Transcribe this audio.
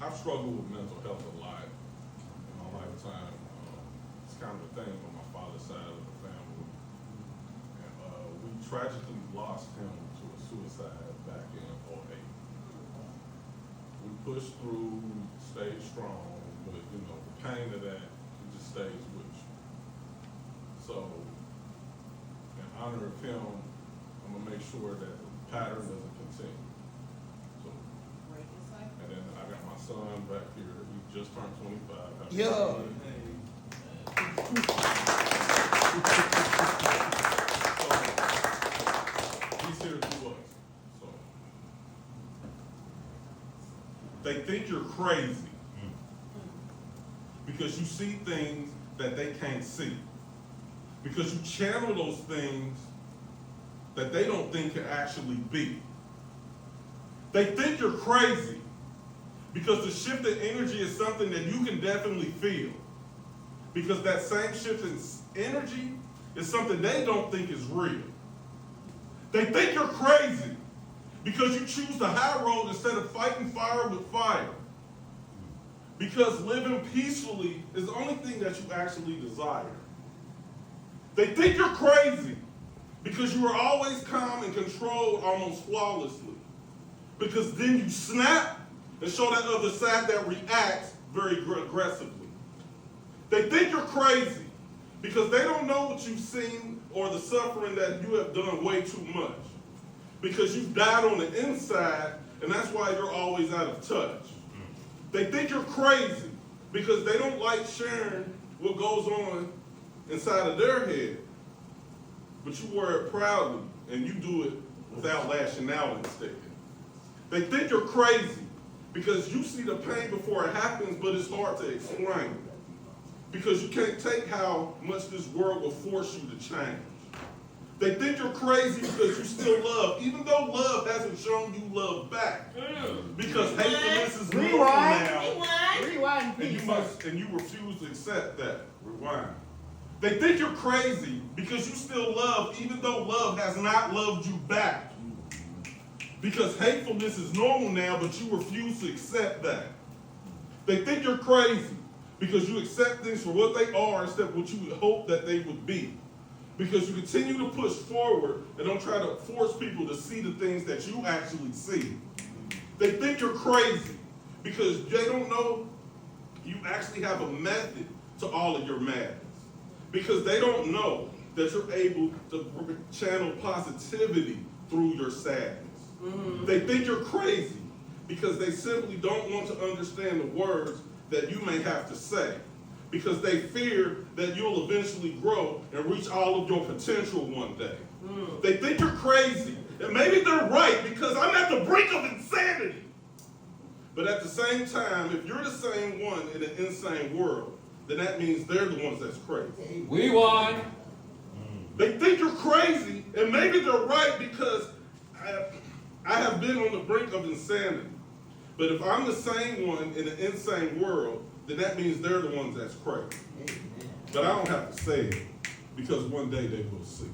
I've struggled with mental health a lot in my lifetime. It's kind of a thing on my father's side of the family. And we tragically lost him to a suicide back in '08. We pushed through, stayed strong, but you know, the pain of that, it just stays with you. So, in honor of him, I'm gonna make sure that the pattern doesn't continue. So, and then I got my son back here. He just turned 25. Yeah. So, he's here to us. So, they think you're crazy because you see things that they can't see. Because you channel those things that they don't think can actually be. They think you're crazy because the shift in energy is something that you can definitely feel. Because that same shift in energy is something they don't think is real. They think you're crazy because you choose the high road instead of fighting fire with fire. Because living peacefully is the only thing that you actually desire. They think you're crazy because you are always calm and controlled almost flawlessly. Because then you snap and show that other side that reacts very aggressively. They think you're crazy because they don't know what you've seen or the suffering that you have done way too much. Because you've died on the inside, and that's why you're always out of touch. They think you're crazy because they don't like sharing what goes on inside of their head. But you wear it proudly, and you do it without lashing out instead. They think you're crazy because you see the pain before it happens, but it's hard to explain. Because you can't take how much this world will force you to change. They think you're crazy because you still love, even though love hasn't shown you love back. Because hatefulness is normal now. Rewind. And you refuse to accept that. Rewind. They think you're crazy because you still love, even though love has not loved you back. Because hatefulness is normal now, but you refuse to accept that. They think you're crazy because you accept things for what they are instead of what you would hope that they would be. Because you continue to push forward and don't try to force people to see the things that you actually see. They think you're crazy because they don't know you actually have a method to all of your madness. Because they don't know that you're able to channel positivity through your sadness. They think you're crazy because they simply don't want to understand the words that you may have to say. Because they fear that you'll eventually grow and reach all of your potential one day. They think you're crazy. And maybe they're right because I'm at the brink of insanity. But at the same time, if you're the same one in an insane world, then that means they're the ones that's crazy. We won. They think you're crazy, and maybe they're right because I have been on the brink of insanity. But if I'm the same one in an insane world, then that means they're the ones that's crazy. But I don't have to say it because one day they will see.